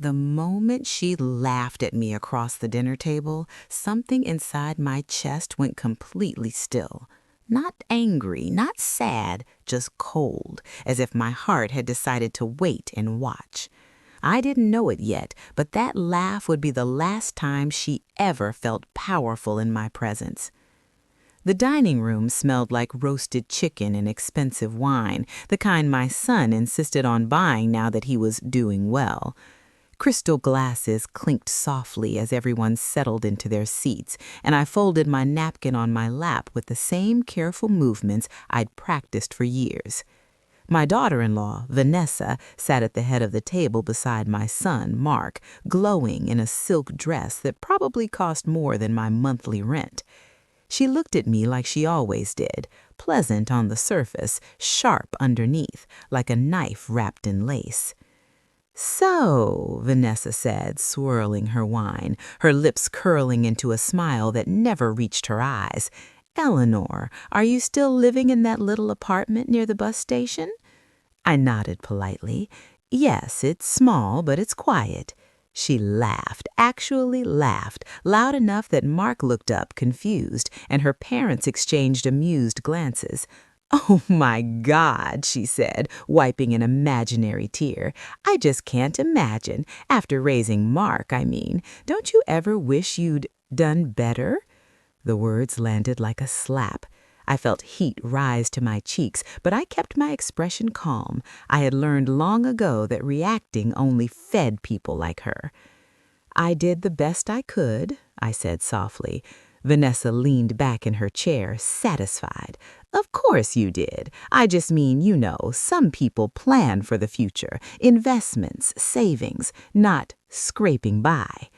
The moment she laughed at me across the dinner table, something inside my chest went completely still. Not angry, not sad, just cold, as if my heart had decided to wait and watch. I didn't know it yet, but that laugh would be the last time she ever felt powerful in my presence. The dining room smelled like roasted chicken and expensive wine, the kind my son insisted on buying now that he was doing well. Crystal glasses clinked softly as everyone settled into their seats, and I folded my napkin on my lap with the same careful movements I'd practiced for years. My daughter-in-law, Vanessa, sat at the head of the table beside my son, Mark, glowing in a silk dress that probably cost more than my monthly rent. She looked at me like she always did, pleasant on the surface, sharp underneath, like a knife wrapped in lace. "So," Vanessa said, swirling her wine, her lips curling into a smile that never reached her eyes. "Eleanor, are you still living in that little apartment near the bus station?" I nodded politely. "Yes, it's small, but it's quiet." She laughed, actually laughed, loud enough that Mark looked up, confused, and her parents exchanged amused glances. "Oh my God," she said, wiping an imaginary tear. "I just can't imagine. After raising Mark, I mean. Don't you ever wish you'd done better?" The words landed like a slap. I felt heat rise to my cheeks, but I kept my expression calm. I had learned long ago that reacting only fed people like her. "I did the best I could," I said softly. Vanessa leaned back in her chair, satisfied. "Of course you did. I just mean, some people plan for the future, investments, savings, not scraping by."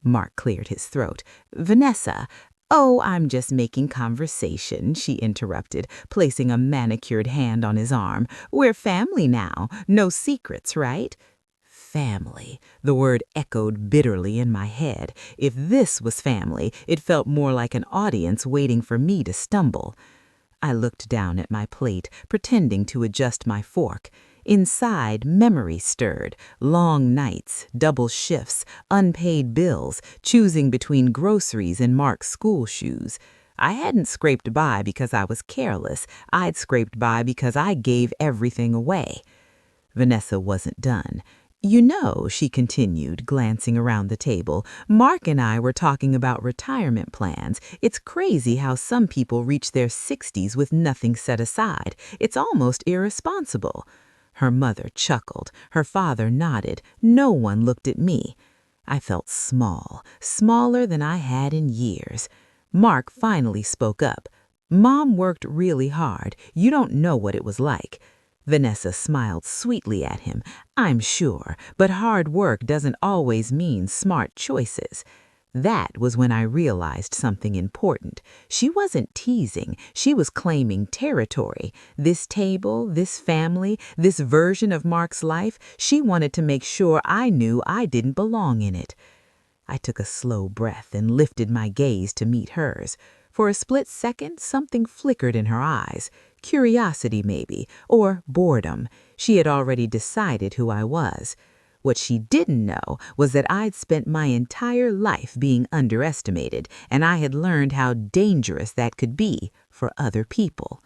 Mark cleared his throat. "Vanessa—" "Oh, I'm just making conversation," she interrupted, placing a manicured hand on his arm. "We're family now. No secrets, right?" Family. The word echoed bitterly in my head. If this was family, it felt more like an audience waiting for me to stumble. I looked down at my plate, pretending to adjust my fork. Inside, memory stirred. Long nights, double shifts, unpaid bills, choosing between groceries and Mark's school shoes. I hadn't scraped by because I was careless. I'd scraped by because I gave everything away. Vanessa wasn't done. She continued, glancing around the table, "Mark and I were talking about retirement plans. It's crazy how some people reach their 60s with nothing set aside. It's almost irresponsible." Her mother chuckled. Her father nodded. No one looked at me. I felt small, smaller than I had in years. Mark finally spoke up. "Mom worked really hard. You don't know what it was like." Vanessa smiled sweetly at him. "I'm sure, but hard work doesn't always mean smart choices." That was when I realized something important. She wasn't teasing. She was claiming territory. This table, this family, this version of Mark's life, she wanted to make sure I knew I didn't belong in it. I took a slow breath and lifted my gaze to meet hers. For a split second, something flickered in her eyes. Curiosity, maybe, or boredom. She had already decided who I was. What she didn't know was that I'd spent my entire life being underestimated, and I had learned how dangerous that could be for other people.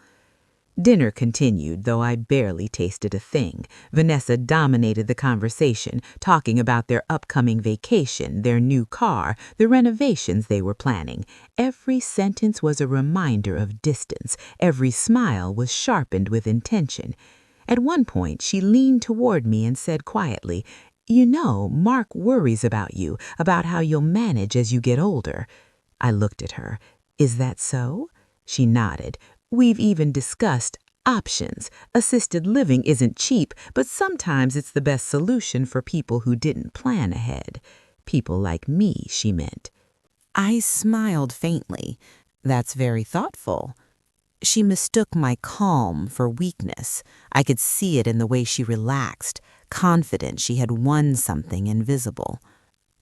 Dinner continued, though I barely tasted a thing. Vanessa dominated the conversation, talking about their upcoming vacation, their new car, the renovations they were planning. Every sentence was a reminder of distance. Every smile was sharpened with intention. At one point, she leaned toward me and said quietly, "Mark worries about you, about how you'll manage as you get older." I looked at her. "Is that so?" She nodded. "We've even discussed options. Assisted living isn't cheap, but sometimes it's the best solution for people who didn't plan ahead." People like me, she meant. I smiled faintly. "That's very thoughtful." She mistook my calm for weakness. I could see it in the way she relaxed, confident she had won something invisible.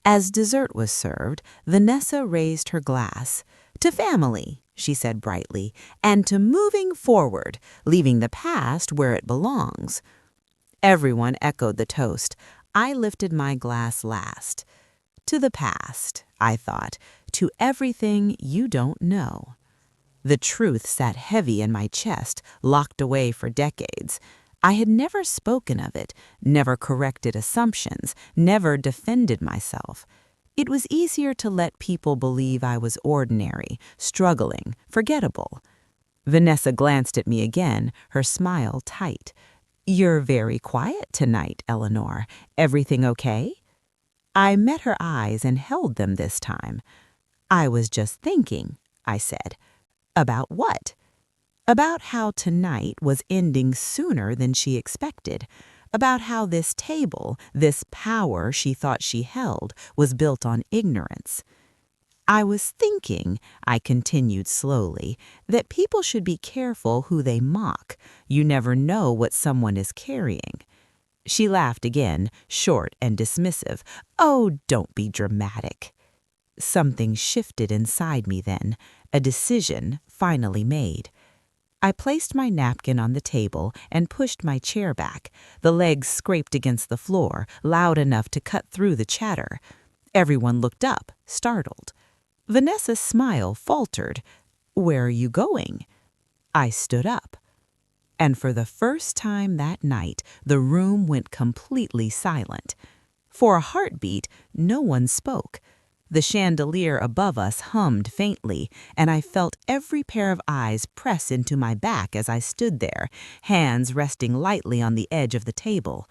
As dessert was served, Vanessa raised her glass. "To family," she said brightly, "and to moving forward, leaving the past where it belongs." Everyone echoed the toast. I lifted my glass last. To the past, I thought, to everything you don't know. The truth sat heavy in my chest, locked away for decades. I had never spoken of it, never corrected assumptions, never defended myself. It was easier to let people believe I was ordinary, struggling, forgettable. Vanessa glanced at me again, her smile tight. "You're very quiet tonight, Eleanor. Everything okay?" I met her eyes and held them this time. "I was just thinking," I said. "About what?" "About how tonight was ending sooner than she expected. About how this table, this power she thought she held, was built on ignorance. I was thinking," I continued slowly, "that people should be careful who they mock. You never know what someone is carrying." She laughed again, short and dismissive. "Oh, don't be dramatic." Something shifted inside me then, a decision finally made. I placed my napkin on the table and pushed my chair back. The legs scraped against the floor, loud enough to cut through the chatter. Everyone looked up, startled. Vanessa's smile faltered. "Where are you going?" I stood up. And for the first time that night, the room went completely silent. For a heartbeat, no one spoke. The chandelier above us hummed faintly, and I felt every pair of eyes press into my back as I stood there, hands resting lightly on the edge of the table.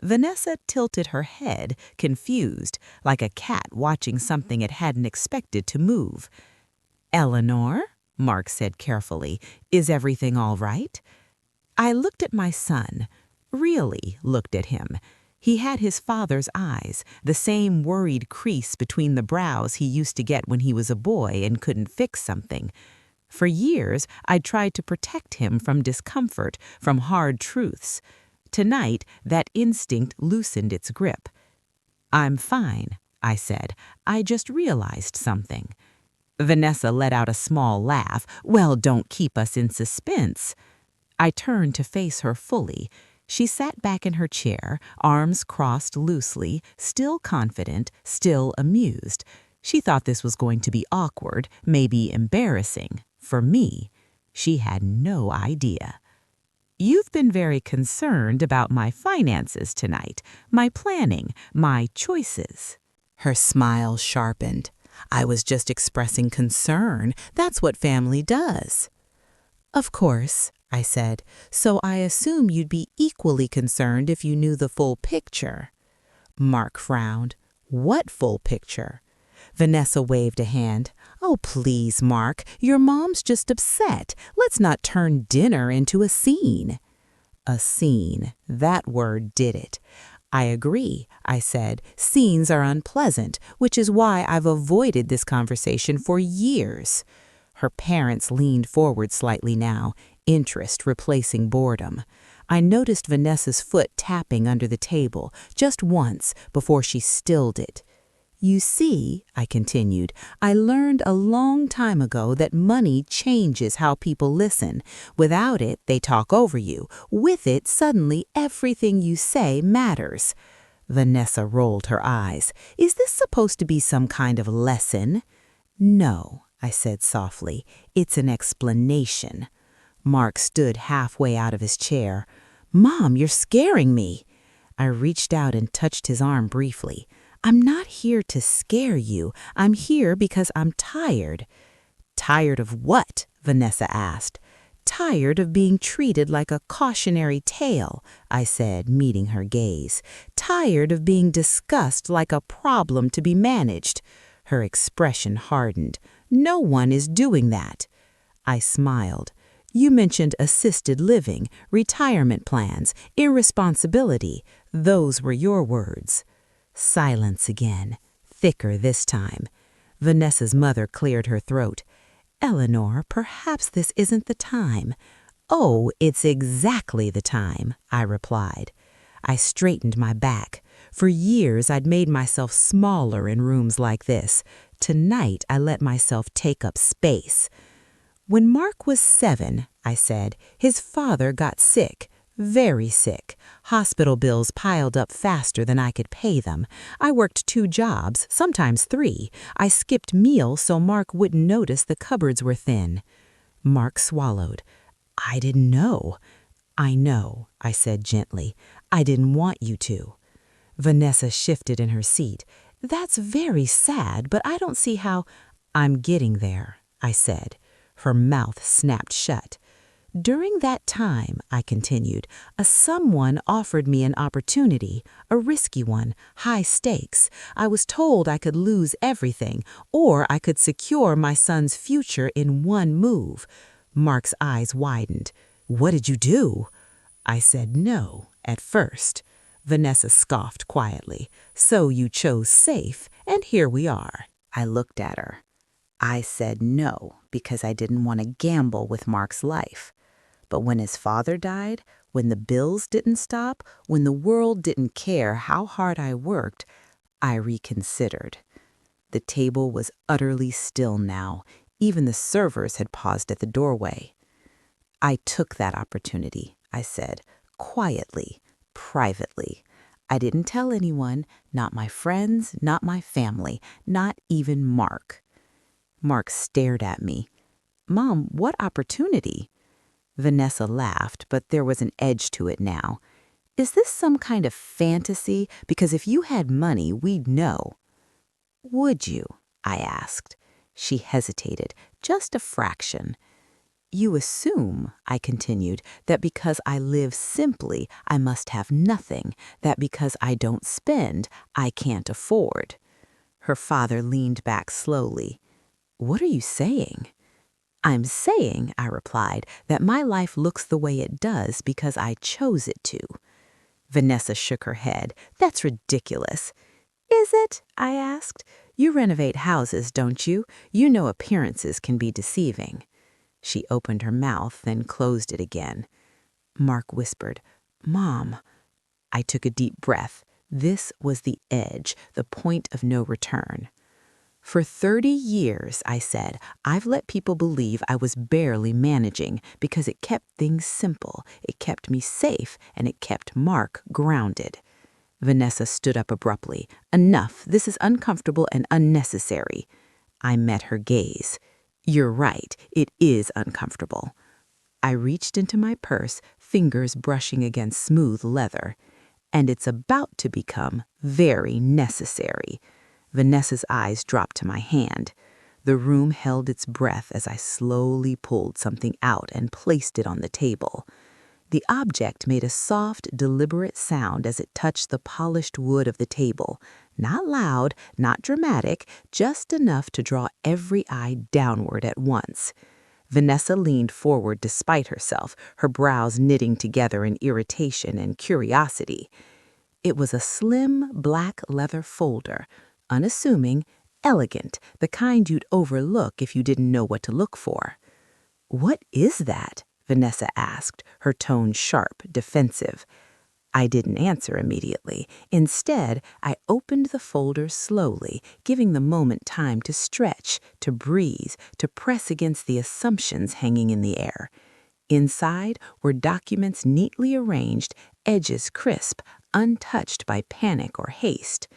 Vanessa tilted her head, confused, like a cat watching something it hadn't expected to move. "Eleanor," Mark said carefully, "is everything all right?" I looked at my son, really looked at him. He had his father's eyes, the same worried crease between the brows he used to get when he was a boy and couldn't fix something. For years, I'd tried to protect him from discomfort, from hard truths. Tonight, that instinct loosened its grip. "I'm fine," I said. "I just realized something." Vanessa let out a small laugh. "Well, don't keep us in suspense." I turned to face her fully. She sat back in her chair, arms crossed loosely, still confident, still amused. She thought this was going to be awkward, maybe embarrassing. For me, she had no idea. "You've been very concerned about my finances tonight, my planning, my choices." Her smile sharpened. "I was just expressing concern. That's what family does." "Of course," I said, "so I assume you'd be equally concerned if you knew the full picture." Mark frowned. "What full picture?" Vanessa waved a hand. "Oh, please, Mark, your mom's just upset. Let's not turn dinner into a scene." A scene. That word did it. "I agree," I said. "Scenes are unpleasant, which is why I've avoided this conversation for years." Her parents leaned forward slightly now, interest replacing boredom. I noticed Vanessa's foot tapping under the table, just once, before she stilled it. "You see," I continued, "I learned a long time ago that money changes how people listen. Without it, they talk over you. With it, suddenly everything you say matters." Vanessa rolled her eyes. "Is this supposed to be some kind of lesson?" "No," I said softly. "It's an explanation." Mark stood halfway out of his chair. "Mom, you're scaring me." I reached out and touched his arm briefly. "I'm not here to scare you. I'm here because I'm tired." "Tired of what?" Vanessa asked. "Tired of being treated like a cautionary tale," I said, meeting her gaze. "Tired of being discussed like a problem to be managed." Her expression hardened. "No one is doing that." I smiled. "You mentioned assisted living, retirement plans, irresponsibility. Those were your words." Silence again, thicker this time. Vanessa's mother cleared her throat. "Eleanor, perhaps this isn't the time." "Oh, it's exactly the time," I replied. I straightened my back. For years, I'd made myself smaller in rooms like this. Tonight, I let myself take up space. "When Mark was 7," I said, "his father got sick, Very sick. Hospital bills piled up faster than I could pay them. I worked 2 jobs, sometimes 3. I skipped meals so Mark wouldn't notice the cupboards were thin. Mark swallowed. I didn't know. I know, I said gently. I didn't want you to. Vanessa shifted in her seat. That's very sad, but I don't see how— I'm getting there, I said. Her mouth snapped shut. During that time, I continued, someone offered me an opportunity, a risky one, high stakes. I was told I could lose everything, or I could secure my son's future in one move. Mark's eyes widened. What did you do? I said no, at first. Vanessa scoffed quietly. So you chose safe, and here we are. I looked at her. I said no because I didn't want to gamble with Mark's life. But when his father died, when the bills didn't stop, when the world didn't care how hard I worked, I reconsidered. The table was utterly still now. Even the servers had paused at the doorway. I took that opportunity, I said, quietly, privately. I didn't tell anyone, not my friends, not my family, not even Mark. Mark stared at me. Mom, what opportunity? Vanessa laughed, but there was an edge to it now. Is this some kind of fantasy? Because if you had money, we'd know. Would you? I asked. She hesitated, just a fraction. You assume, I continued, that because I live simply, I must have nothing, that because I don't spend, I can't afford. Her father leaned back slowly. What are you saying? I'm saying, I replied, that my life looks the way it does because I chose it to. Vanessa shook her head. That's ridiculous. Is it? I asked. You renovate houses, don't you? You know appearances can be deceiving. She opened her mouth, then closed it again. Mark whispered, Mom. I took a deep breath. This was the edge, the point of no return. For 30 years, I said, I've let people believe I was barely managing because it kept things simple, it kept me safe, and it kept Mark grounded. Vanessa stood up abruptly. Enough, this is uncomfortable and unnecessary. I met her gaze. You're right, it is uncomfortable. I reached into my purse, fingers brushing against smooth leather. And it's about to become very necessary. Vanessa's eyes dropped to my hand. The room held its breath as I slowly pulled something out and placed it on the table. The object made a soft, deliberate sound as it touched the polished wood of the table. Not loud, not dramatic, just enough to draw every eye downward at once. Vanessa leaned forward despite herself, her brows knitting together in irritation and curiosity. It was a slim, black leather folder, unassuming, elegant, the kind you'd overlook if you didn't know what to look for. What is that? Vanessa asked, her tone sharp, defensive. I didn't answer immediately. Instead, I opened the folder slowly, giving the moment time to stretch, to breathe, to press against the assumptions hanging in the air. Inside were documents neatly arranged, edges crisp, untouched by panic or haste.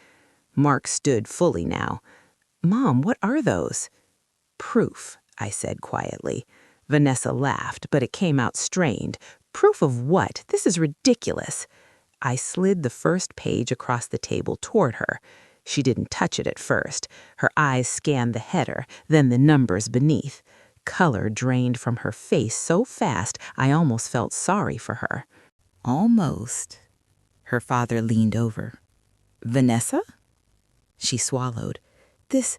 Mark stood fully now. Mom, what are those? Proof, I said quietly. Vanessa laughed, but it came out strained. Proof of what? This is ridiculous. I slid the first page across the table toward her. She didn't touch it at first. Her eyes scanned the header, then the numbers beneath. Color drained from her face so fast I almost felt sorry for her. Almost. Her father leaned over. Vanessa? She swallowed. This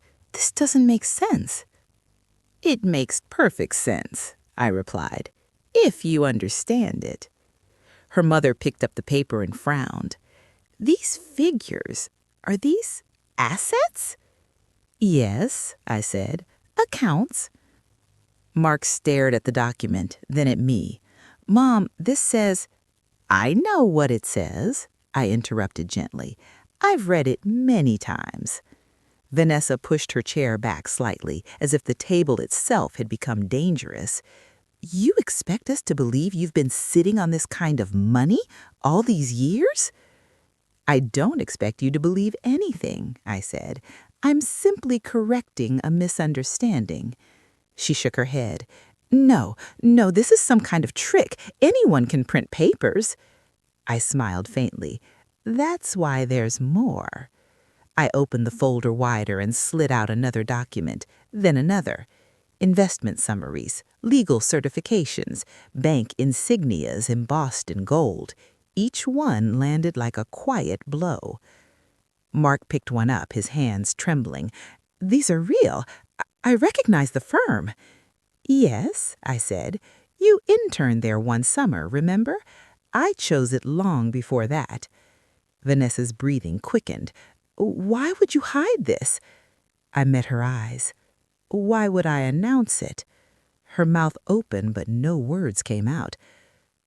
doesn't make sense. It makes perfect sense, I replied, if you understand it. Her mother picked up the paper and frowned. These figures, are these assets? Yes, I said. Accounts. Mark stared at the document, then at me. Mom, this says— I know what it says, I interrupted gently. I've read it many times. Vanessa pushed her chair back slightly, as if the table itself had become dangerous. You expect us to believe you've been sitting on this kind of money all these years? I don't expect you to believe anything, I said. I'm simply correcting a misunderstanding. She shook her head. No, no, this is some kind of trick. Anyone can print papers. I smiled faintly. That's why there's more. I opened the folder wider and slid out another document, then another. Investment summaries, legal certifications, bank insignias embossed in gold. Each one landed like a quiet blow. Mark picked one up, his hands trembling. These are real. I recognize the firm. Yes, I said. You interned there one summer, remember? I chose it long before that. Vanessa's breathing quickened. Why would you hide this? I met her eyes. Why would I announce it? Her mouth opened, but no words came out.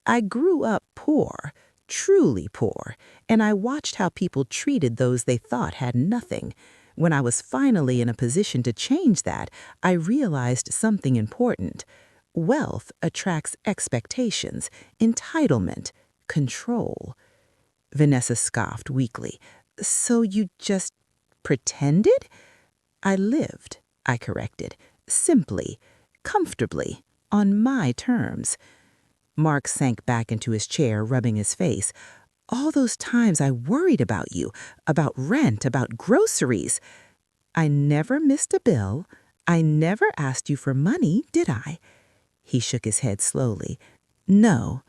I grew up poor, truly poor, and I watched how people treated those they thought had nothing. When I was finally in a position to change that, I realized something important. Wealth attracts expectations, entitlement, control. Vanessa scoffed weakly. So you just pretended? I lived, I corrected, simply, comfortably, on my terms. Mark sank back into his chair, rubbing his face. All those times I worried about you, about rent, about groceries. I never missed a bill. I never asked you for money, did I? He shook his head slowly. No.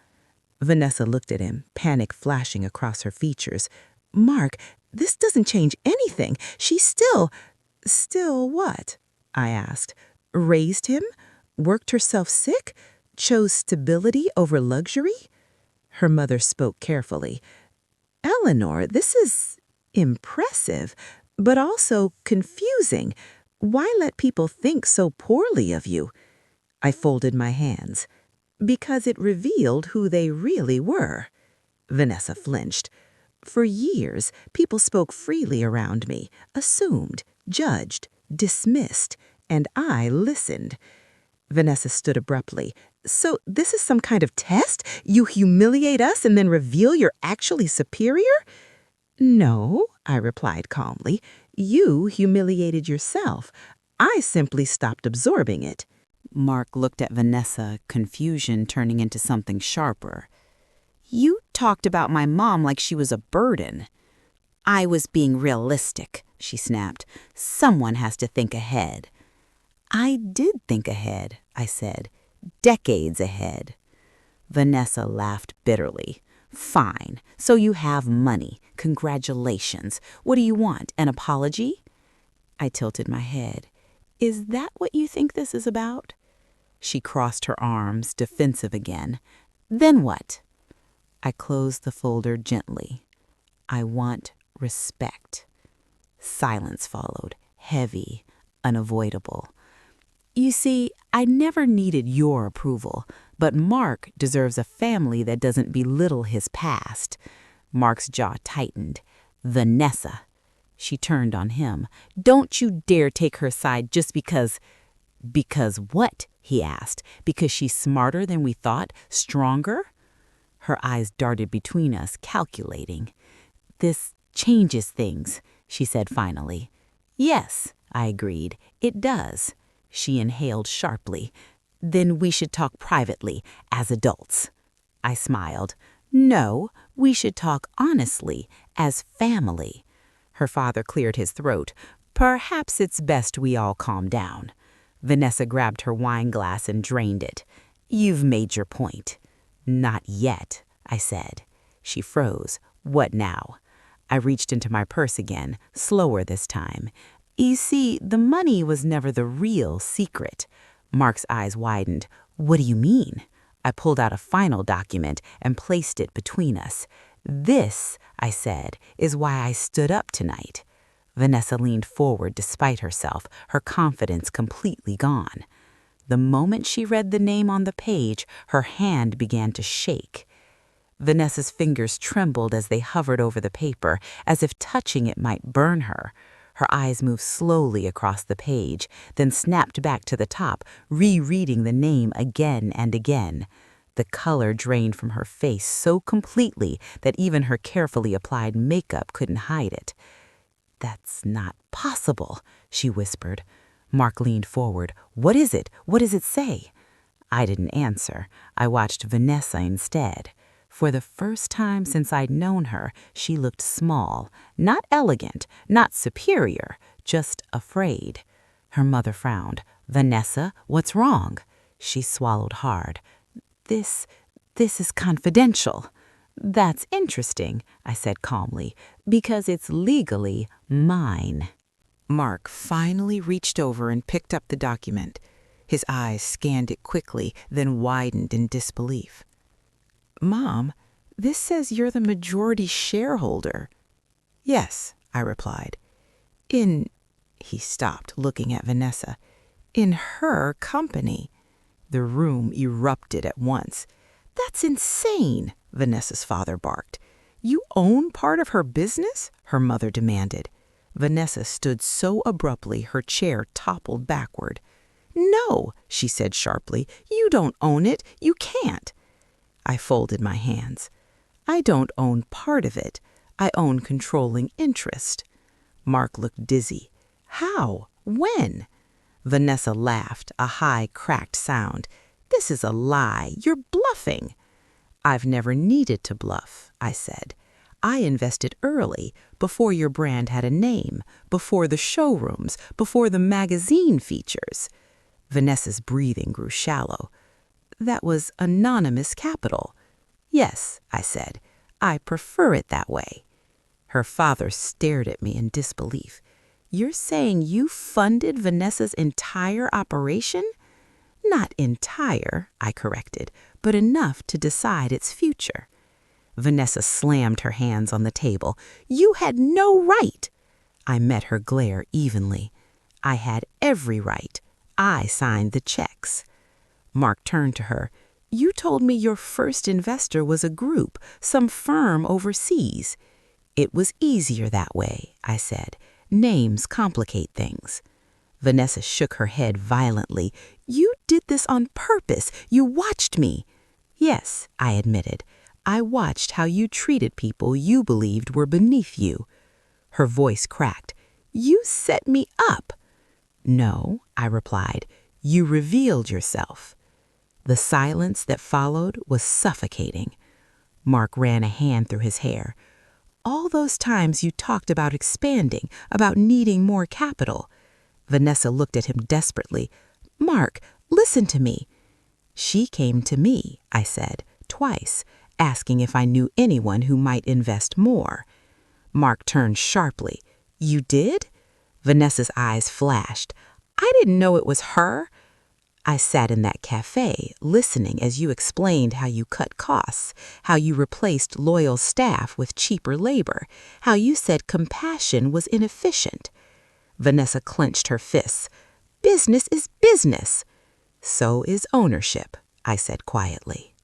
Vanessa looked at him, panic flashing across her features. Mark, this doesn't change anything. She's still... Still what? I asked. Raised him? Worked herself sick? Chose stability over luxury? Her mother spoke carefully. Eleanor, this is impressive, but also confusing. Why let people think so poorly of you? I folded my hands. Because it revealed who they really were. Vanessa flinched. For years, people spoke freely around me, assumed, judged, dismissed, and I listened. Vanessa stood abruptly. So this is some kind of test? You humiliate us and then reveal you're actually superior? No, I replied calmly. You humiliated yourself. I simply stopped absorbing it. Mark looked at Vanessa, confusion turning into something sharper. You talked about my mom like she was a burden. I was being realistic, she snapped. Someone has to think ahead. I did think ahead, I said. Decades ahead. Vanessa laughed bitterly. Fine, so you have money. Congratulations. What do you want, an apology? I tilted my head. Is that what you think this is about? She crossed her arms, defensive again. Then what? I closed the folder gently. I want respect. Silence followed, heavy, unavoidable. You see, I never needed your approval, but Mark deserves a family that doesn't belittle his past. Mark's jaw tightened. Vanessa. She turned on him. Don't you dare take her side just because... Because what? He asked. Because she's smarter than we thought? Stronger? Her eyes darted between us, calculating. This changes things, she said finally. Yes, I agreed. It does. She inhaled sharply. Then we should talk privately, as adults. I smiled. No, we should talk honestly, as family. Her father cleared his throat. Perhaps it's best we all calm down. Vanessa grabbed her wine glass and drained it. You've made your point. Not yet, I said. She froze. What now? I reached into my purse again, slower this time. You see, the money was never the real secret. Mark's eyes widened. What do you mean? I pulled out a final document and placed it between us. This, I said, is why I stood up tonight. Vanessa leaned forward despite herself, her confidence completely gone. The moment she read the name on the page, her hand began to shake. Vanessa's fingers trembled as they hovered over the paper, as if touching it might burn her. Her eyes moved slowly across the page, then snapped back to the top, rereading the name again and again. The color drained from her face so completely that even her carefully applied makeup couldn't hide it. "That's not possible," she whispered. Mark leaned forward. "What is it? What does it say?" I didn't answer. I watched Vanessa instead. For the first time since I'd known her, she looked small, not elegant, not superior, just afraid. Her mother frowned. "Vanessa, what's wrong?" She swallowed hard. This is confidential." "That's interesting," I said calmly, "because it's legally mine." Mark finally reached over and picked up the document. His eyes scanned it quickly, then widened in disbelief. "Mom, this says you're the majority shareholder." "Yes," I replied. He stopped, looking at Vanessa. "In her company." The room erupted at once. "That's insane," Vanessa's father barked. "You own part of her business?" her mother demanded. Vanessa stood so abruptly her chair toppled backward. "No," she said sharply, "you don't own it. You can't." I folded my hands. "I don't own part of it. I own controlling interest." Mark looked dizzy. "How? When?" Vanessa laughed, a high, cracked sound. "This is a lie. You're bluffing." "I've never needed to bluff," I said. "I invested early, before your brand had a name, before the showrooms, before the magazine features." Vanessa's breathing grew shallow. "That was anonymous capital." "Yes," I said. "I prefer it that way." Her father stared at me in disbelief. "You're saying you funded Vanessa's entire operation?" "Not entire," I corrected, "but enough to decide its future." Vanessa slammed her hands on the table. "You had no right." I met her glare evenly. "I had every right. I signed the checks." Mark turned to her. "You told me your first investor was a group, some firm overseas." "It was easier that way," I said. "Names complicate things." Vanessa shook her head violently. "You did this on purpose. You watched me." "Yes," I admitted. "I watched how you treated people you believed were beneath you." Her voice cracked. "You set me up." "No," I replied. "You revealed yourself." The silence that followed was suffocating. Mark ran a hand through his hair. "All those times you talked about expanding, about needing more capital." Vanessa looked at him desperately. "Mark, listen to me." "She came to me," I said, "twice, asking if I knew anyone who might invest more." Mark turned sharply. "You did?" Vanessa's eyes flashed. "I didn't know it was her." "I sat in that cafe, listening as you explained how you cut costs, how you replaced loyal staff with cheaper labor, how you said compassion was inefficient." Vanessa clenched her fists. "Business is business." "So is ownership," I said quietly.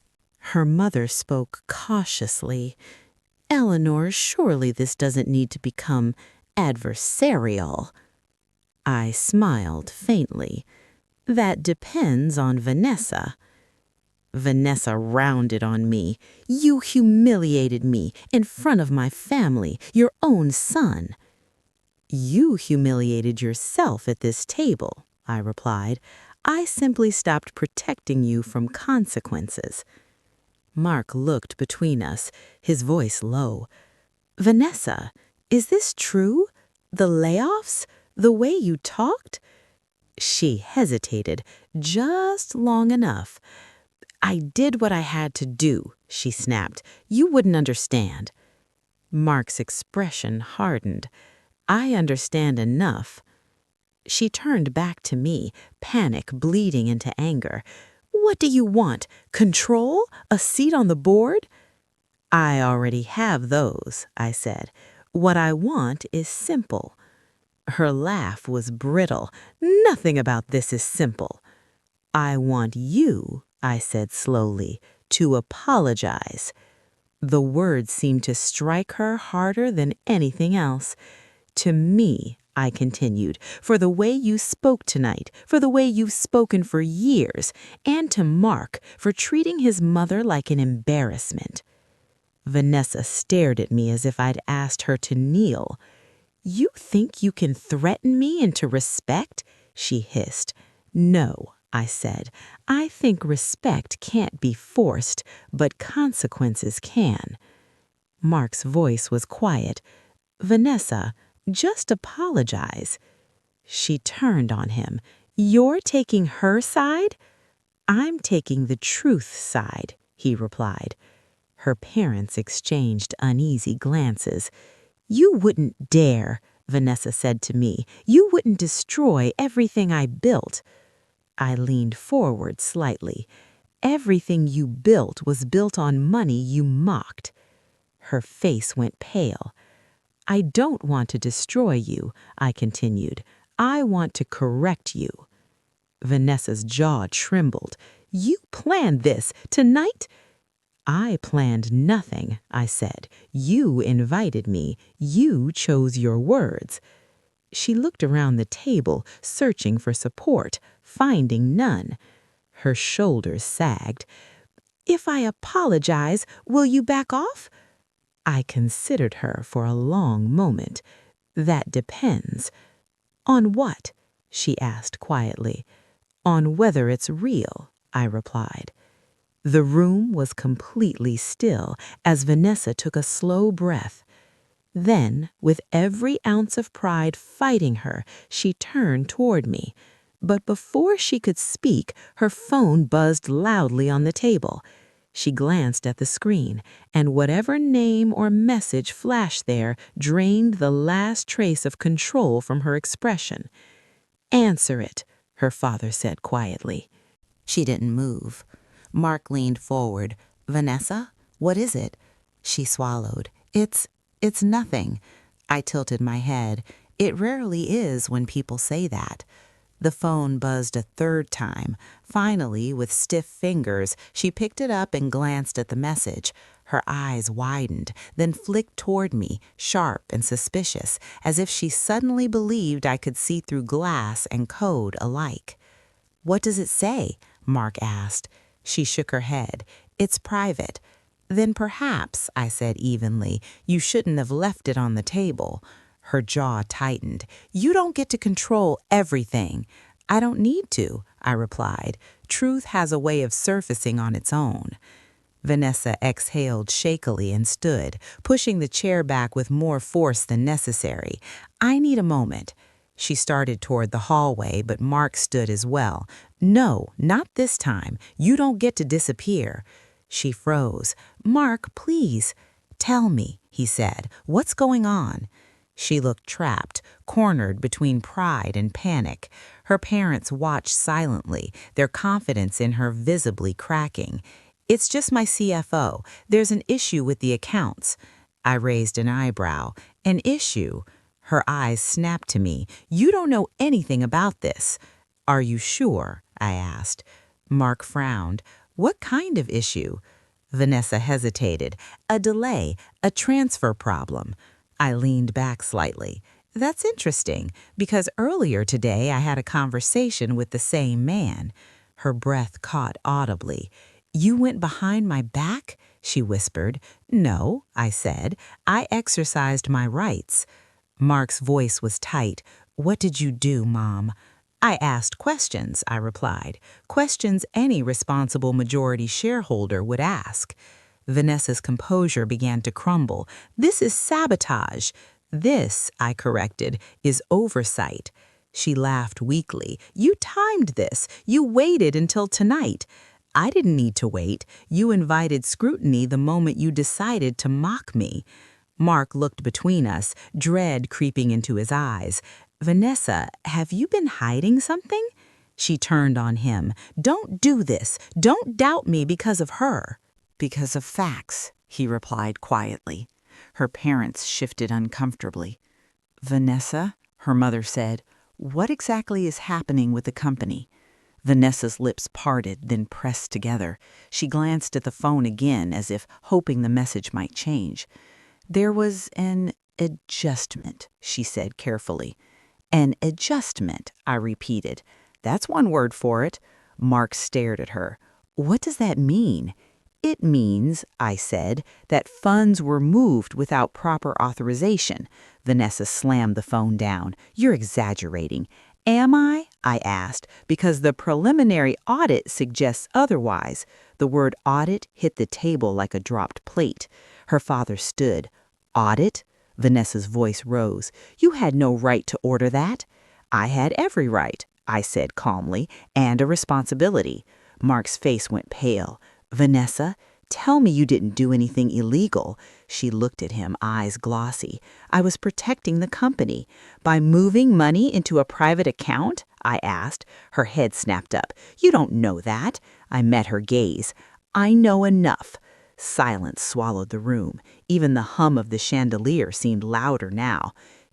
Her mother spoke cautiously. "Eleanor, surely this doesn't need to become adversarial." I smiled faintly. "That depends on Vanessa." Vanessa rounded on me. "You humiliated me in front of my family, your own son." "You humiliated yourself at this table," I replied. "I simply stopped protecting you from consequences." Mark looked between us, his voice low. "Vanessa, is this true? The layoffs? The way you talked?" She hesitated, just long enough. "I did what I had to do," she snapped. "You wouldn't understand." Mark's expression hardened. "I understand enough." She turned back to me, panic bleeding into anger. "What do you want? Control? A seat on the board?" "I already have those," I said. "What I want is simple." Her laugh was brittle. "Nothing about this is simple." "I want you," I said slowly, "to apologize." The words seemed to strike her harder than anything else. To me, I continued, for the way you spoke tonight, for the way you've spoken for years, and to Mark for treating his mother like an embarrassment. Vanessa stared at me as if I'd asked her to kneel. You think you can threaten me into respect? She hissed. No, I said. I think respect can't be forced, but consequences can. Mark's voice was quiet. Vanessa, just apologize. She turned on him. You're taking her side? I'm taking the truth side, he replied. Her parents exchanged uneasy glances. You wouldn't dare, Vanessa said to me. You wouldn't destroy everything I built. I leaned forward slightly. Everything you built was built on money you mocked. Her face went pale. I don't want to destroy you, I continued. I want to correct you. Vanessa's jaw trembled. You planned this tonight? I planned nothing, I said. You invited me. You chose your words. She looked around the table, searching for support, finding none. Her shoulders sagged. If I apologize, will you back off? I considered her for a long moment. That depends. On what? She asked quietly. On whether it's real, I replied. The room was completely still as Vanessa took a slow breath. Then, with every ounce of pride fighting her, she turned toward me. But before she could speak, her phone buzzed loudly on the table. She glanced at the screen, and whatever name or message flashed there drained the last trace of control from her expression. Answer it, her father said quietly. She didn't move. Mark leaned forward. Vanessa, what is it? She swallowed. It's nothing. I tilted my head. It rarely is when people say that. The phone buzzed a third time. Finally, with stiff fingers, she picked it up and glanced at the message. Her eyes widened, then flicked toward me, sharp and suspicious, as if she suddenly believed I could see through glass and code alike. What does it say? Mark asked. She shook her head. It's private. Then perhaps, I said evenly, you shouldn't have left it on the table. Her jaw tightened. You don't get to control everything. I don't need to, I replied. Truth has a way of surfacing on its own. Vanessa exhaled shakily and stood, pushing the chair back with more force than necessary. I need a moment. She started toward the hallway, but Mark stood as well. No, not this time. You don't get to disappear. She froze. Mark, please. Tell me, he said. What's going on? She looked trapped, cornered between pride and panic. Her parents watched silently, their confidence in her visibly cracking. It's just my CFO. There's an issue with the accounts. I raised an eyebrow. An issue? Her eyes snapped to me. You don't know anything about this. Are you sure? I asked. Mark frowned. What kind of issue? Vanessa hesitated. A delay, a transfer problem. I leaned back slightly. That's interesting, because earlier today I had a conversation with the same man. Her breath caught audibly. You went behind my back? She whispered. No, I said. I exercised my rights. Mark's voice was tight. What did you do, Mom? I asked questions, I replied. Questions any responsible majority shareholder would ask. Vanessa's composure began to crumble. This is sabotage. This, I corrected, is oversight. She laughed weakly. You timed this. You waited until tonight. I didn't need to wait. You invited scrutiny the moment you decided to mock me. Mark looked between us, dread creeping into his eyes. Vanessa, have you been hiding something? She turned on him. Don't do this. Don't doubt me because of her. Because of facts, he replied quietly. Her parents shifted uncomfortably. Vanessa, her mother said, what exactly is happening with the company? Vanessa's lips parted, then pressed together. She glanced at the phone again as if hoping the message might change. There was an adjustment, she said carefully. An adjustment, I repeated. That's one word for it. Mark stared at her. What does that mean? It means, I said, that funds were moved without proper authorization. Vanessa slammed the phone down. You're exaggerating. Am I? I asked, because the preliminary audit suggests otherwise. The word audit hit the table like a dropped plate. Her father stood. Audit? Vanessa's voice rose. You had no right to order that. I had every right, I said calmly, and a responsibility. Mark's face went pale. Vanessa, tell me you didn't do anything illegal. She looked at him, eyes glossy. I was protecting the company. By moving money into a private account? I asked. Her head snapped up. You don't know that. I met her gaze. I know enough. Silence swallowed the room. Even the hum of the chandelier seemed louder now.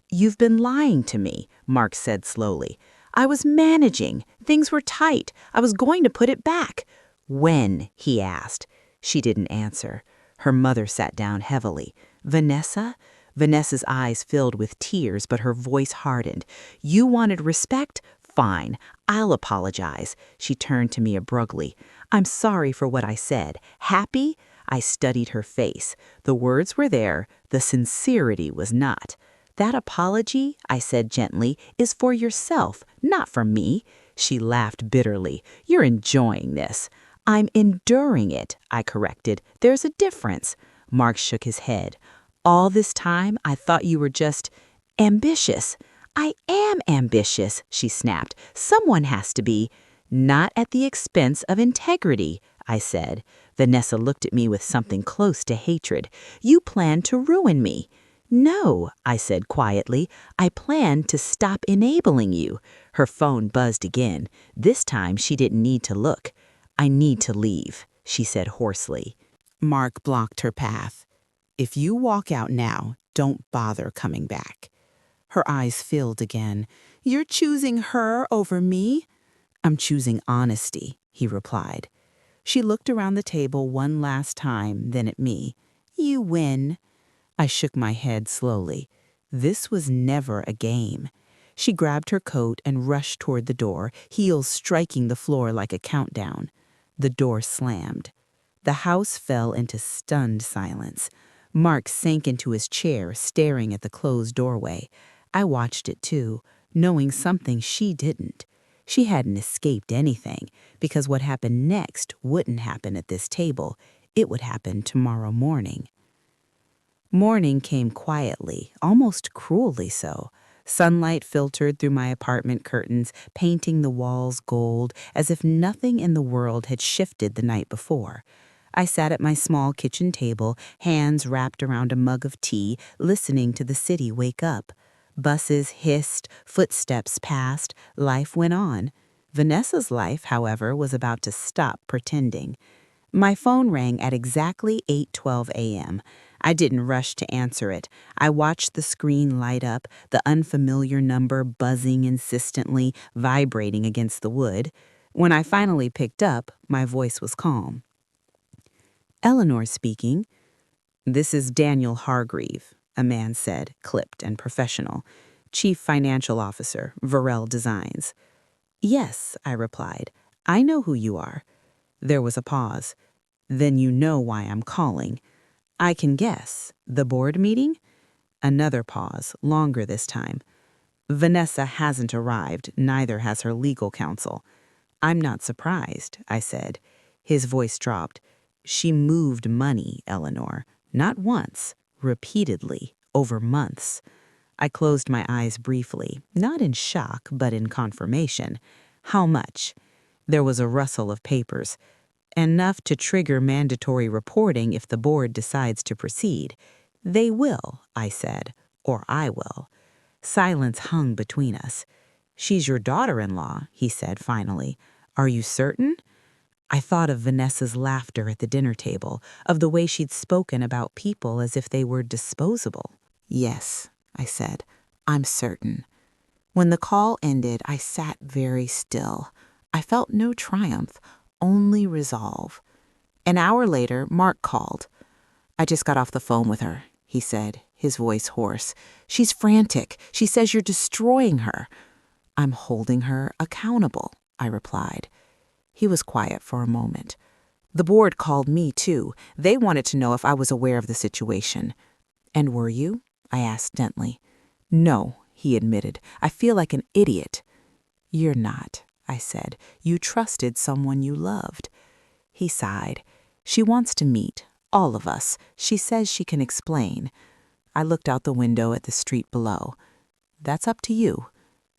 You've been lying to me, Mark said slowly. I was managing. Things were tight. I was going to put it back. When? He asked. She didn't answer. Her mother sat down heavily. Vanessa? Vanessa's eyes filled with tears, but her voice hardened. You wanted respect? Fine. I'll apologize. She turned to me abruptly. I'm sorry for what I said. Happy? I studied her face. The words were there. The sincerity was not. That apology, I said gently, is for yourself, not for me. She laughed bitterly. You're enjoying this. I'm enduring it, I corrected. There's a difference. Mark shook his head. All this time, I thought you were just ambitious. I am ambitious, she snapped. Someone has to be. Not at the expense of integrity, I said. Vanessa looked at me with something close to hatred. You plan to ruin me. No, I said quietly. I plan to stop enabling you. Her phone buzzed again. This time she didn't need to look. I need to leave, she said hoarsely. Mark blocked her path. If you walk out now, don't bother coming back. Her eyes filled again. You're choosing her over me? I'm choosing honesty, he replied. She looked around the table one last time, then at me. You win. I shook my head slowly. This was never a game. She grabbed her coat and rushed toward the door, heels striking the floor like a countdown. The door slammed. The house fell into stunned silence. Mark sank into his chair, staring at the closed doorway. I watched it too, knowing something she didn't. She hadn't escaped anything, because what happened next wouldn't happen at this table. It would happen tomorrow morning. Morning came quietly, almost cruelly so. Sunlight filtered through my apartment curtains, painting the walls gold, as if nothing in the world had shifted the night before. I sat at my small kitchen table, hands wrapped around a mug of tea, listening to the city wake up. Buses hissed, footsteps passed, life went on. Vanessa's life, however, was about to stop pretending. My phone rang at exactly 8:12 a.m. I didn't rush to answer it. I watched the screen light up, the unfamiliar number buzzing insistently, vibrating against the wood. When I finally picked up, my voice was calm. Eleanor speaking. This is Daniel Hargreave, a man said, clipped and professional. Chief Financial Officer, Varel Designs. Yes, I replied. I know who you are. There was a pause. Then you know why I'm calling. I can guess. The board meeting? Another pause, longer this time. Vanessa hasn't arrived, neither has her legal counsel. I'm not surprised, I said. His voice dropped. She moved money, Eleanor. Not once, repeatedly, over months. I closed my eyes briefly, not in shock, but in confirmation. How much? There was a rustle of papers. Enough to trigger mandatory reporting if the board decides to proceed. They will, I said, or I will. Silence hung between us. She's your daughter-in-law, he said finally. Are you certain? I thought of Vanessa's laughter at the dinner table, of the way she'd spoken about people as if they were disposable. Yes, I said, I'm certain. When the call ended, I sat very still. I felt no triumph, only resolve. An hour later, Mark called. I just got off the phone with her, he said, his voice hoarse. "She's frantic. She says you're destroying her." "I'm holding her accountable," I replied. He was quiet for a moment. "The board called me, too. They wanted to know if I was aware of the situation." "And were you?" I asked gently. "No," he admitted. "I feel like an idiot." "You're not," I said. "You trusted someone you loved." He sighed. "She wants to meet, all of us. She says she can explain." I looked out the window at the street below. "That's up to you."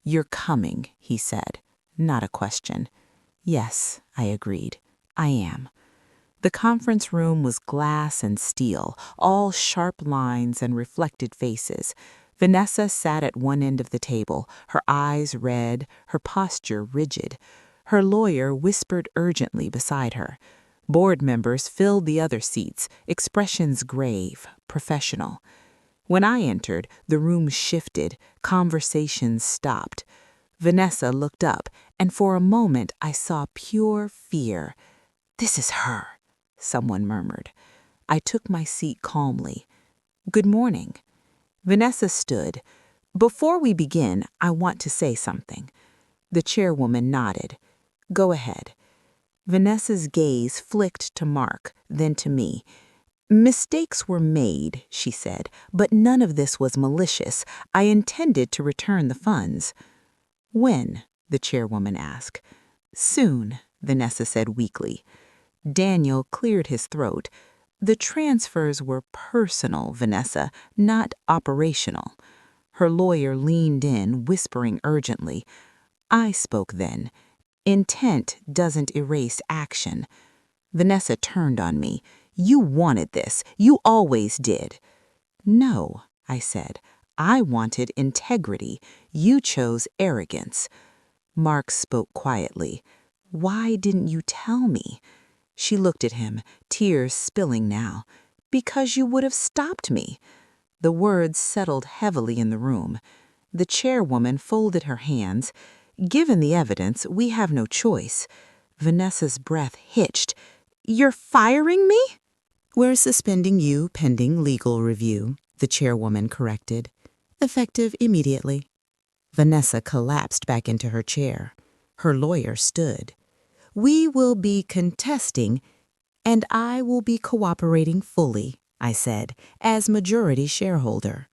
"You're coming," he said. Not a question. "Yes," I agreed. "I am." The conference room was glass and steel, all sharp lines and reflected faces. Vanessa sat at one end of the table, her eyes red, her posture rigid. Her lawyer whispered urgently beside her. Board members filled the other seats, expressions grave, professional. When I entered, the room shifted, conversations stopped. Vanessa looked up, and for a moment I saw pure fear. "This is her," someone murmured. I took my seat calmly. "Good morning." Vanessa stood. "Before we begin, I want to say something." The chairwoman nodded. "Go ahead." Vanessa's gaze flicked to Mark, then to me. "Mistakes were made," she said, "but none of this was malicious. I intended to return the funds." "When?" the chairwoman asked. "Soon," Vanessa said weakly. Daniel cleared his throat. "The transfers were personal, Vanessa, not operational." Her lawyer leaned in, whispering urgently. I spoke then. "Intent doesn't erase action." Vanessa turned on me. "You wanted this. You always did." "No," I said. "I wanted integrity. You chose arrogance." Mark spoke quietly. "Why didn't you tell me?" She looked at him, tears spilling now. "Because you would have stopped me." The words settled heavily in the room. The chairwoman folded her hands. "Given the evidence, we have no choice." Vanessa's breath hitched. "You're firing me?" "We're suspending you pending legal review," the chairwoman corrected. "Effective immediately." Vanessa collapsed back into her chair. Her lawyer stood. "We will be contesting, and I will be cooperating fully," I said, "as majority shareholder."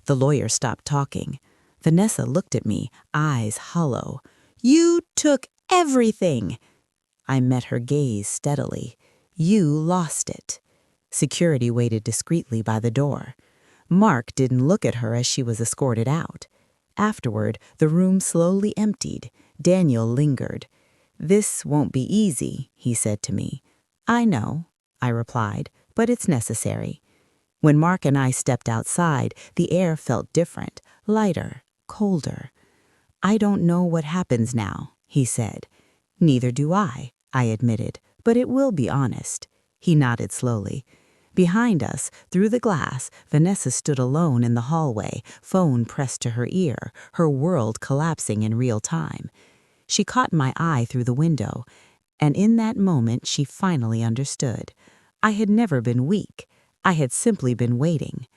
The lawyer stopped talking. Vanessa looked at me, eyes hollow. "You took everything." I met her gaze steadily. "You lost it." Security waited discreetly by the door. Mark didn't look at her as she was escorted out. Afterward, the room slowly emptied. Daniel lingered. "This won't be easy," he said to me. "I know," I replied, "but it's necessary." When Mark and I stepped outside, the air felt different, lighter, colder. "I don't know what happens now," he said. "Neither do I admitted, "but it will be honest." He nodded slowly. Behind us, through the glass, Vanessa stood alone in the hallway, phone pressed to her ear, her world collapsing in real time. She caught my eye through the window, and in that moment she finally understood. I had never been weak. I had simply been waiting.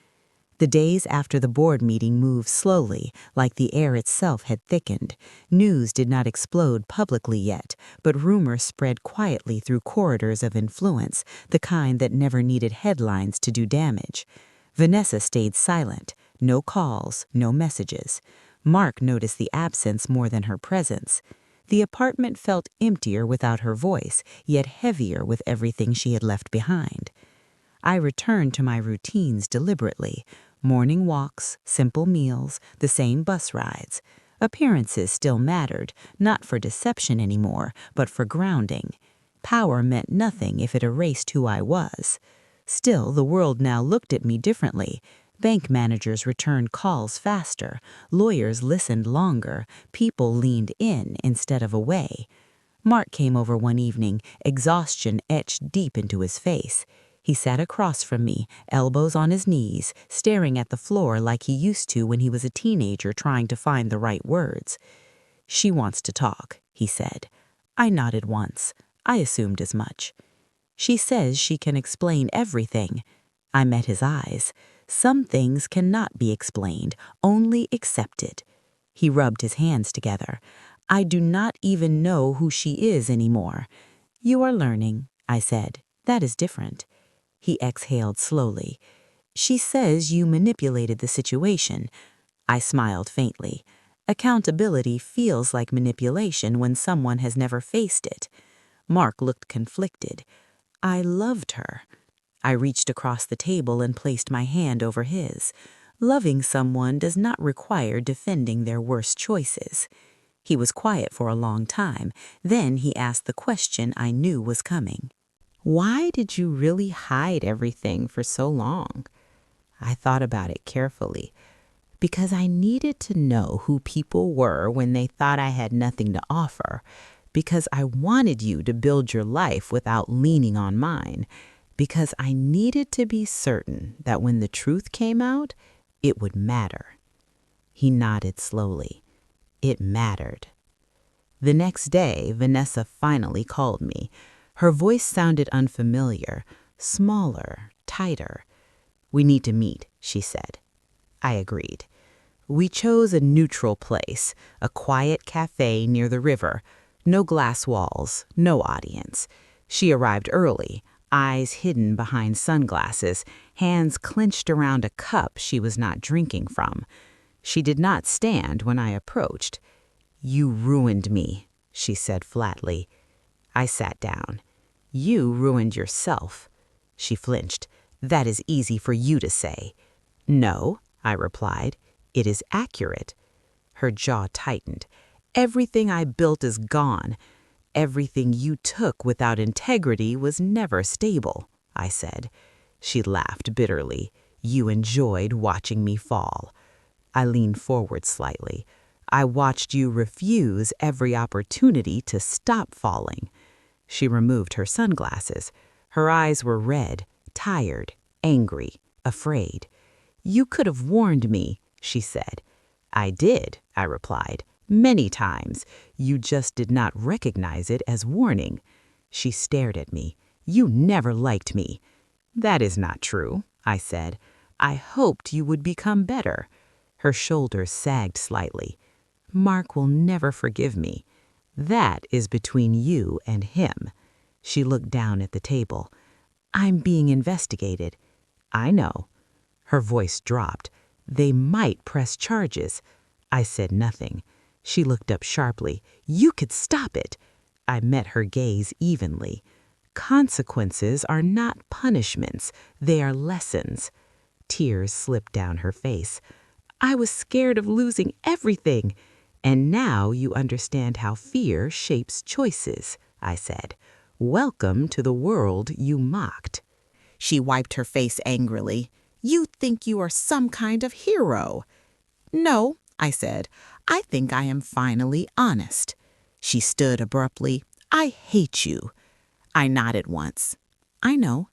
The days after the board meeting moved slowly, like the air itself had thickened. News did not explode publicly yet, but rumors spread quietly through corridors of influence, the kind that never needed headlines to do damage. Vanessa stayed silent. No calls, no messages. Mark noticed the absence more than her presence. The apartment felt emptier without her voice, yet heavier with everything she had left behind. I returned to my routines deliberately. Morning walks, simple meals, the same bus rides. Appearances still mattered, not for deception anymore, but for grounding. Power meant nothing if it erased who I was. Still, the world now looked at me differently. Bank managers returned calls faster, lawyers listened longer, people leaned in instead of away. Mark came over one evening, exhaustion etched deep into his face. He sat across from me, elbows on his knees, staring at the floor like he used to when he was a teenager trying to find the right words. "She wants to talk," he said. I nodded once. I assumed as much. "She says she can explain everything." I met his eyes. Some things cannot be explained, only accepted. He rubbed his hands together. I do not even know who she is anymore. You are learning, I said. That is different. He exhaled slowly. She says you manipulated the situation. I smiled faintly. Accountability feels like manipulation when someone has never faced it. Mark looked conflicted. I loved her. I reached across the table and placed my hand over his. Loving someone does not require defending their worst choices. He was quiet for a long time. Then he asked the question I knew was coming. Why did you really hide everything for so long? I thought about it carefully. Because I needed to know who people were when they thought I had nothing to offer. Because I wanted you to build your life without leaning on mine. Because I needed to be certain that when the truth came out, it would matter. He nodded slowly. It mattered. The next day, Vanessa finally called me. Her voice sounded unfamiliar, smaller, tighter. We need to meet, she said. I agreed. We chose a neutral place, a quiet cafe near the river. No glass walls, no audience. She arrived early, eyes hidden behind sunglasses, hands clenched around a cup she was not drinking from. She did not stand when I approached. You ruined me, she said flatly. I sat down. You ruined yourself. She flinched. That is easy for you to say. No, I replied. It is accurate. Her jaw tightened. Everything I built is gone. Everything you took without integrity was never stable, I said. She laughed bitterly. You enjoyed watching me fall. I leaned forward slightly. I watched you refuse every opportunity to stop falling. She removed her sunglasses. Her eyes were red, tired, angry, afraid. You could have warned me, she said. I did, I replied. Many times. You just did not recognize it as warning. She stared at me. You never liked me. That is not true, I said. I hoped you would become better. Her shoulders sagged slightly. Mark will never forgive me. That is between you and him. She looked down at the table. I'm being investigated. I know. Her voice dropped. They might press charges. I said nothing. She looked up sharply. You could stop it. I met her gaze evenly. Consequences are not punishments. They are lessons. Tears slipped down her face. I was scared of losing everything. And now you understand how fear shapes choices, I said. Welcome to the world you mocked. She wiped her face angrily. You think you are some kind of hero. No, I said. I think I am finally honest. She stood abruptly. I hate you. I nodded once. I know.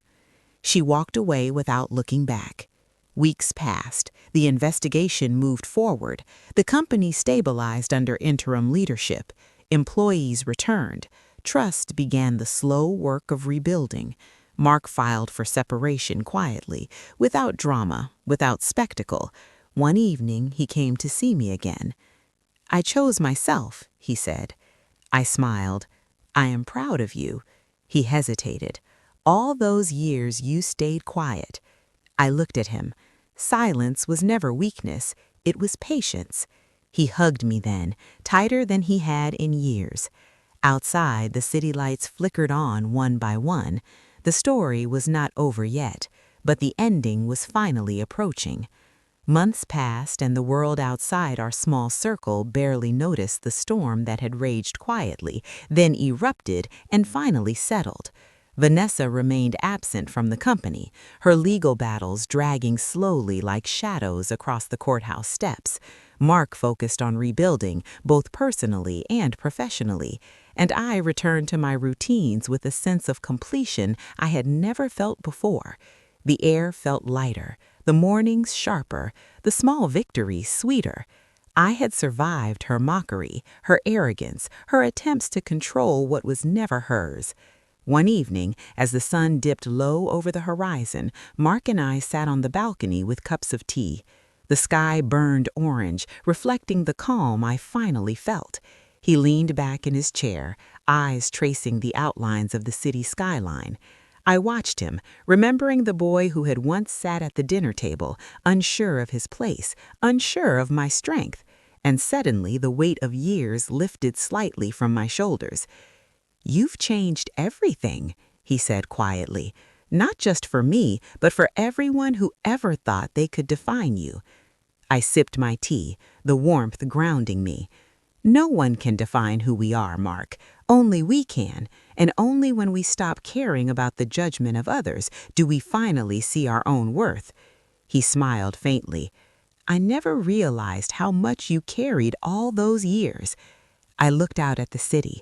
She walked away without looking back. Weeks passed. The investigation moved forward. The company stabilized under interim leadership. Employees returned. Trust began the slow work of rebuilding. Mark filed for separation quietly, without drama, without spectacle. One evening, he came to see me again. I chose myself, he said. I smiled. I am proud of you. He hesitated. All those years you stayed quiet. I looked at him. Silence was never weakness. It was patience. He hugged me then, tighter than he had in years. Outside, the city lights flickered on one by one. The story was not over yet, but the ending was finally approaching. Months passed, and the world outside our small circle barely noticed the storm that had raged quietly, then erupted, and finally settled. Vanessa remained absent from the company, her legal battles dragging slowly like shadows across the courthouse steps. Mark focused on rebuilding, both personally and professionally, and I returned to my routines with a sense of completion I had never felt before. The air felt lighter, the mornings sharper, the small victories sweeter. I had survived her mockery, her arrogance, her attempts to control what was never hers. One evening, as the sun dipped low over the horizon, Mark and I sat on the balcony with cups of tea. The sky burned orange, reflecting the calm I finally felt. He leaned back in his chair, eyes tracing the outlines of the city skyline. I watched him, remembering the boy who had once sat at the dinner table, unsure of his place, unsure of my strength. And suddenly the weight of years lifted slightly from my shoulders. "You've changed everything," he said quietly. "Not just for me, but for everyone who ever thought they could define you." I sipped my tea, the warmth grounding me. "No one can define who we are, Mark. Only we can. And only when we stop caring about the judgment of others do we finally see our own worth." He smiled faintly. "I never realized how much you carried all those years." I looked out at the city.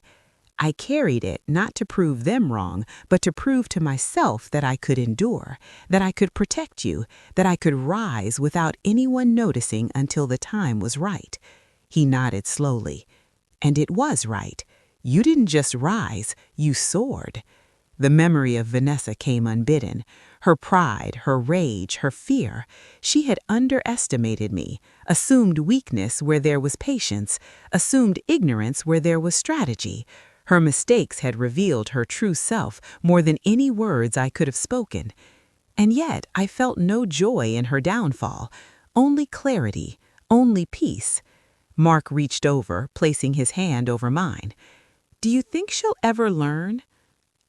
I carried it not to prove them wrong, but to prove to myself that I could endure, that I could protect you, that I could rise without anyone noticing until the time was right. He nodded slowly. "And it was right. You didn't just rise, you soared." The memory of Vanessa came unbidden. Her pride, her rage, her fear. She had underestimated me, assumed weakness where there was patience, assumed ignorance where there was strategy. Her mistakes had revealed her true self more than any words I could have spoken. And yet I felt no joy in her downfall, only clarity, only peace. Mark reached over, placing his hand over mine. "Do you think she'll ever learn?"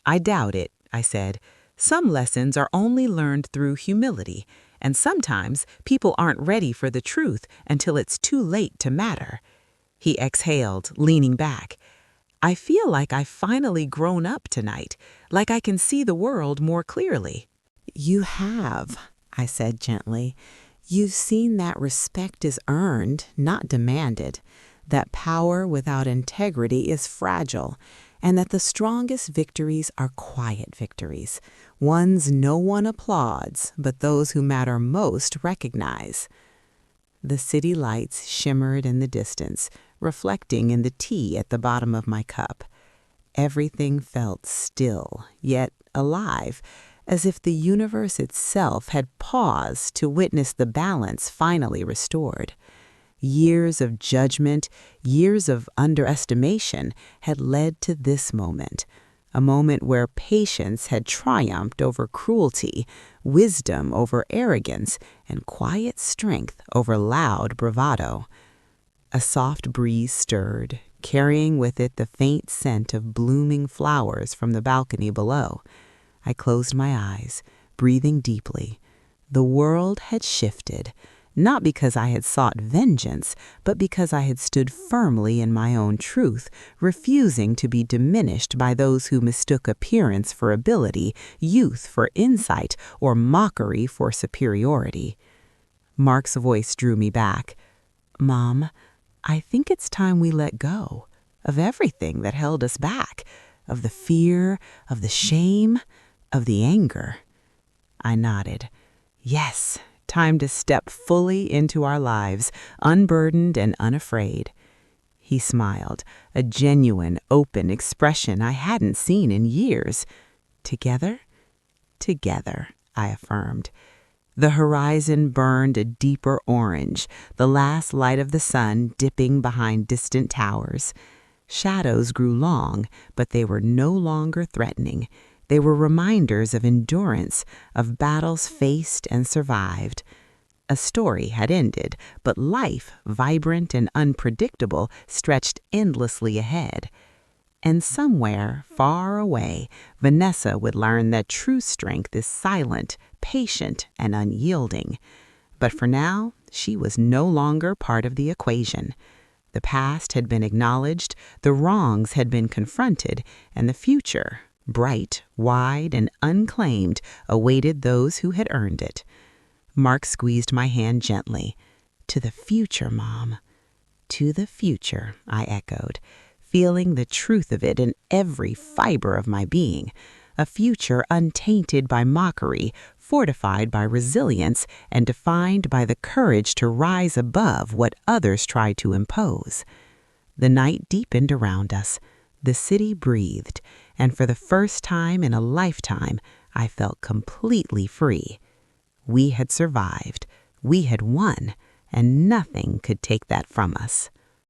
"I doubt it," I said. "Some lessons are only learned through humility, and sometimes people aren't ready for the truth until it's too late to matter." He exhaled, leaning back. "I feel like I've finally grown up tonight, like I can see the world more clearly." "You have," I said gently. "You've seen that respect is earned, not demanded, that power without integrity is fragile, and that the strongest victories are quiet victories, ones no one applauds, but those who matter most recognize." The city lights shimmered in the distance, reflecting in the tea at the bottom of my cup. Everything felt still, yet alive, as if the universe itself had paused to witness the balance finally restored. Years of judgment, years of underestimation had led to this moment, a moment where patience had triumphed over cruelty, wisdom over arrogance, and quiet strength over loud bravado. A soft breeze stirred, carrying with it the faint scent of blooming flowers from the balcony below. I closed my eyes, breathing deeply. The world had shifted, not because I had sought vengeance, but because I had stood firmly in my own truth, refusing to be diminished by those who mistook appearance for ability, youth for insight, or mockery for superiority. Mark's voice drew me back. "Mom, I think it's time we let go of everything that held us back, of the fear, of the shame, of the anger." I nodded. Yes, time to step fully into our lives, unburdened and unafraid. He smiled, a genuine, open expression I hadn't seen in years. "Together?" "Together," I affirmed. The horizon burned a deeper orange, the last light of the sun dipping behind distant towers. Shadows grew long, but they were no longer threatening. They were reminders of endurance, of battles faced and survived. A story had ended, but life, vibrant and unpredictable, stretched endlessly ahead. And somewhere, far away, Vanessa would learn that true strength is silent, patient, and unyielding. But for now, she was no longer part of the equation. The past had been acknowledged, the wrongs had been confronted, and the future, bright, wide, and unclaimed, awaited those who had earned it. Mark squeezed my hand gently. "To the future, Mom." "To the future," I echoed, feeling the truth of it in every fiber of my being. A future untainted by mockery, fortified by resilience, and defined by the courage to rise above what others try to impose. The night deepened around us. The city breathed, and for the first time in a lifetime, I felt completely free. We had survived, we had won, and nothing could take that from us.